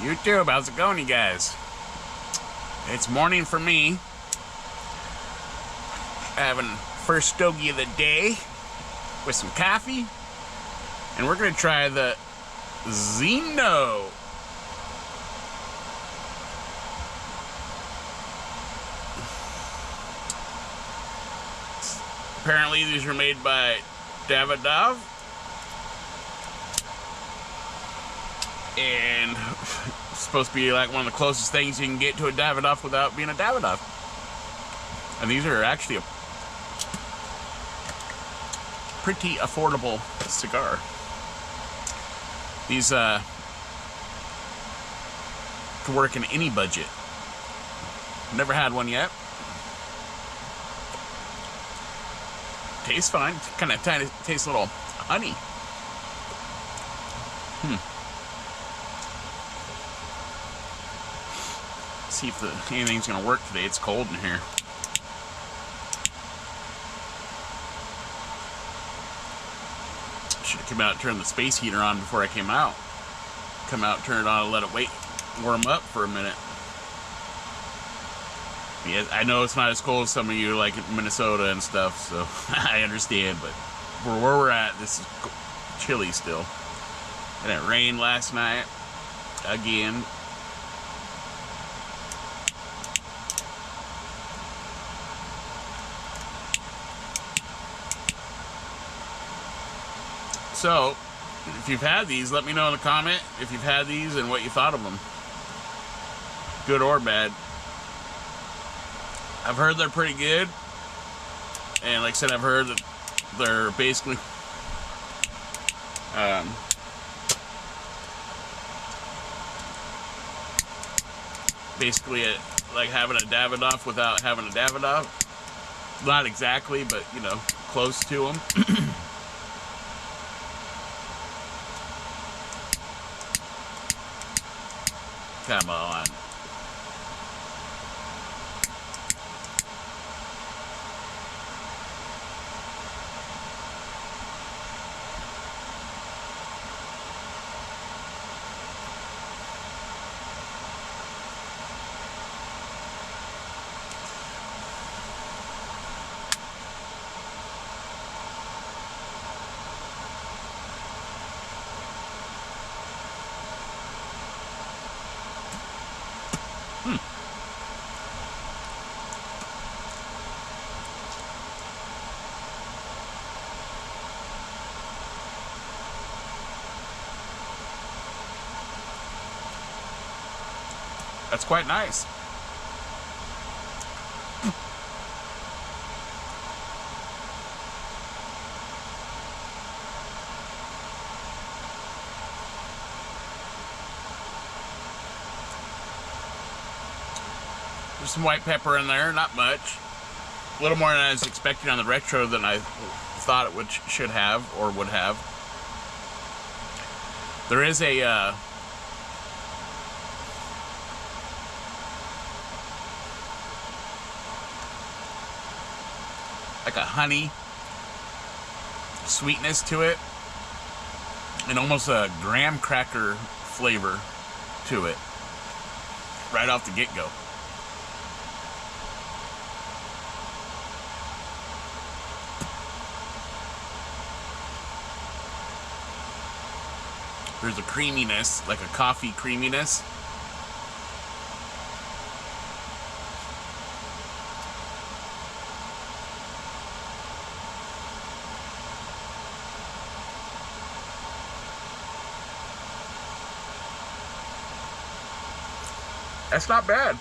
YouTube, how's it going, you guys? It's morning for me. Having first stogie of the day with some coffee. And we're going to try the Zino. Apparently these are made by Davidoff. And it's supposed to be like one of the closest things you can get to a Davidoff without being a Davidoff. And these are actually a pretty affordable cigar. These can work in any budget. Never had one yet. Tastes fine. Kind of tastes a little honey. See if anything's gonna work today. It's cold in here. Should have come out and turned the space heater on before I came out. Come out, turn it on, and let it warm up for a minute. Yeah, I know it's not as cold as some of you like in Minnesota and stuff, so I understand, but for where we're at, this is chilly still. And it rained last night again. So, if you've had these, let me know in the comment if you've had these and what you thought of them. Good or bad. I've heard they're pretty good. And like I said, I've heard that they're basically like having a Davidoff without having a Davidoff. Not exactly, but you know, close to them. Come on. That's quite nice. There's some white pepper in there, not much. A little more than I was expecting on the retro than I thought it should have or would have. There is a like a honey sweetness to it, and almost a graham cracker flavor to it right off the get-go. There's a creaminess, like a coffee creaminess. That's not bad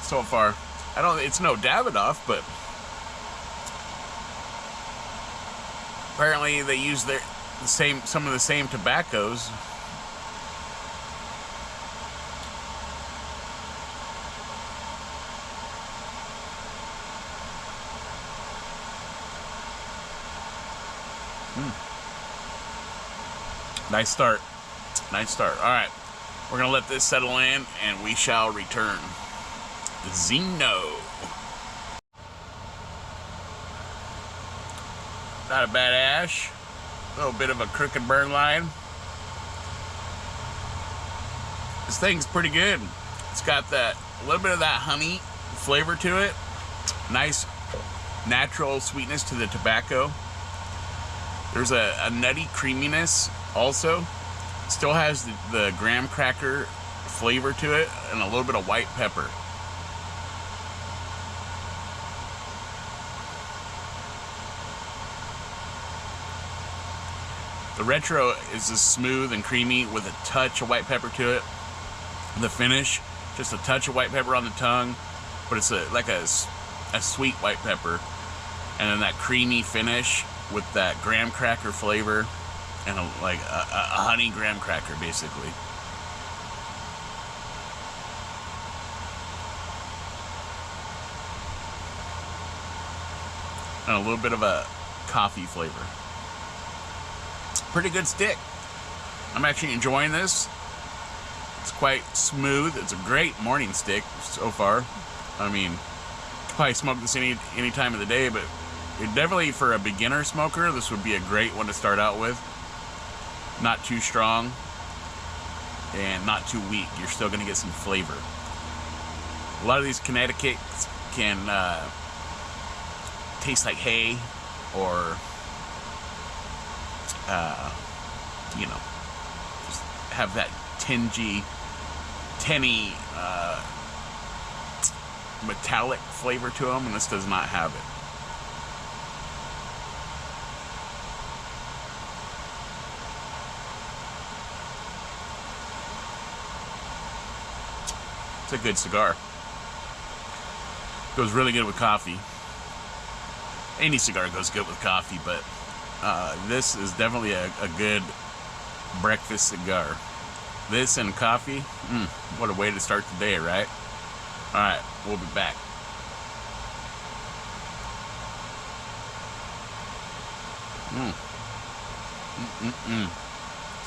so far. It's no Davidoff, but apparently they use some of the same tobaccos. Nice start. Nice start. All right. We're going to let this settle in, and we shall return. Zino. Not a bad ash. A little bit of a crooked burn line. This thing's pretty good. It's got that little bit of that honey flavor to it. Nice natural sweetness to the tobacco. There's a nutty creaminess also. Still has the graham cracker flavor to it and a little bit of white pepper. The retro is just smooth and creamy with a touch of white pepper to it. The finish, just a touch of white pepper on the tongue, but it's like a sweet white pepper. And then that creamy finish with that graham cracker flavor and like a honey graham cracker, basically. And a little bit of a coffee flavor. Pretty good stick. I'm actually enjoying this. It's quite smooth. It's a great morning stick so far. I mean, probably smoke this any time of the day, but definitely for a beginner smoker, this would be a great one to start out with. Not too strong and not too weak. You're still going to get some flavor. A lot of these Connecticut's can taste like hay or you know, just have that tinny metallic flavor to them, and this does not have it. It's a good cigar. Goes really good with coffee. Any cigar goes good with coffee, but this is definitely a good breakfast cigar. This and coffee, what a way to start the day, right? Alright, we'll be back.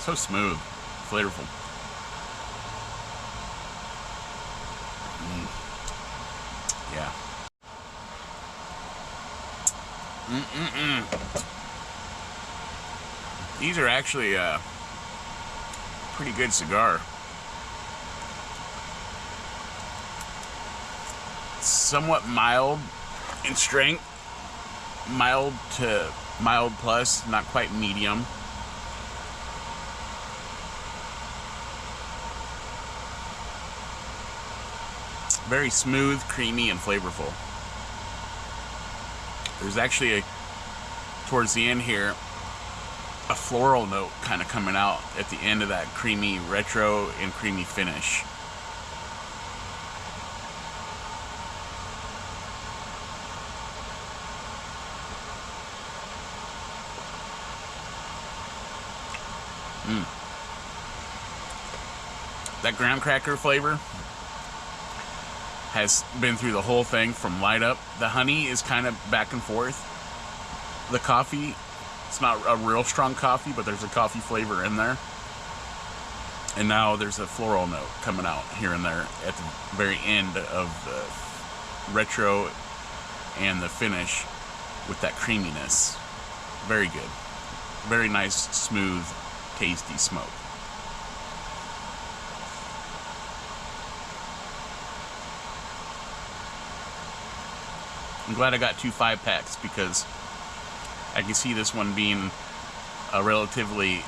So smooth, flavorful. Yeah. These are actually a pretty good cigar. Somewhat mild in strength, mild to mild plus, not quite medium. Very smooth, creamy, and flavorful. There's actually towards the end here, a floral note kind of coming out at the end of that creamy retro and creamy finish. That graham cracker flavor has been through the whole thing from light up. The honey is kind of back and forth. The coffee, it's not a real strong coffee, but there's a coffee flavor in there. And now there's a floral note coming out here and there at the very end of the retro and the finish with that creaminess. Very good. Very nice, smooth, tasty smoke. I'm glad I got 2 5-packs because I can see this one being a relatively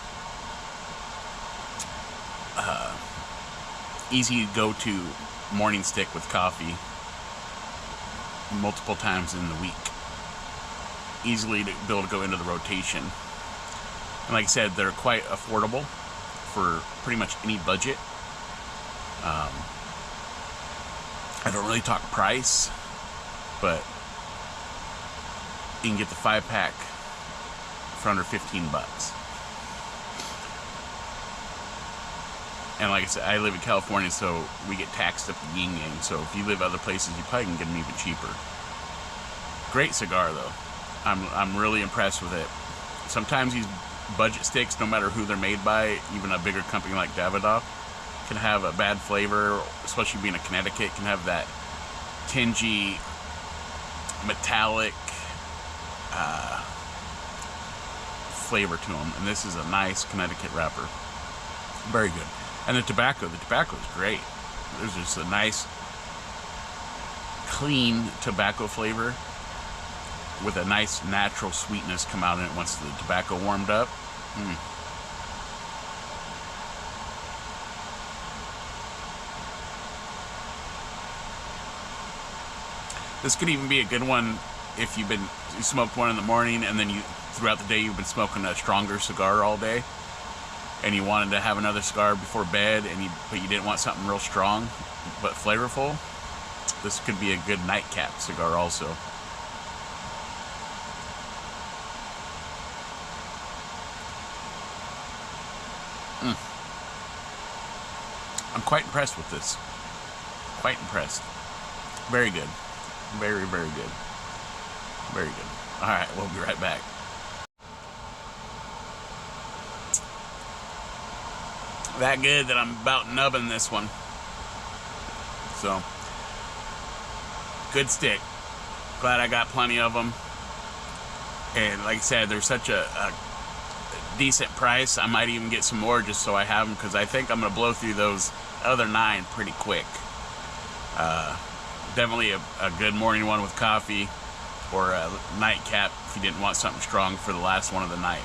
easy go-to morning stick with coffee multiple times in the week. Easily to be able to go into the rotation. And like I said, they're quite affordable for pretty much any budget. I don't really talk price, but you can get the 5-pack for under $15. And like I said, I live in California, so we get taxed up the yin yang. So if you live other places, you probably can get them even cheaper. Great cigar, though. I'm really impressed with it. Sometimes these budget sticks, no matter who they're made by, even a bigger company like Davidoff, can have a bad flavor, especially being a Connecticut, can have that tingy, metallic flavor to them. And this is a nice Connecticut wrapper. Very good. And the tobacco is great. There's just a nice, clean tobacco flavor with a nice natural sweetness come out in it once the tobacco warmed up. This could even be a good one if you smoked one in the morning and then throughout the day you've been smoking a stronger cigar all day, and you wanted to have another cigar before bed, but you didn't want something real strong but flavorful. This could be a good nightcap cigar also. I'm quite impressed with this. Quite impressed. Very good. Very, very good. Very good. Alright, we'll be right back. That good that I'm about nubbing this one. So, good stick. Glad I got plenty of them. And like I said, they're such a decent price. I might even get some more just so I have them, because I think I'm going to blow through those other 9 pretty quick. Definitely a good morning one with coffee, or a nightcap if you didn't want something strong for the last one of the night.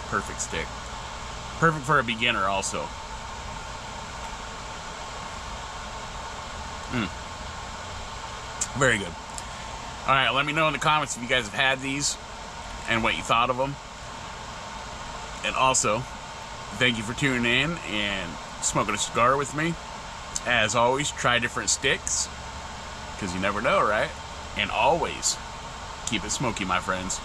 Perfect stick. Perfect for a beginner also. Very good. Alright, let me know in the comments if you guys have had these and what you thought of them. And also, thank you for tuning in and smoking a cigar with me. As always, try different sticks, because you never know, right? And always keep it smoky, my friends.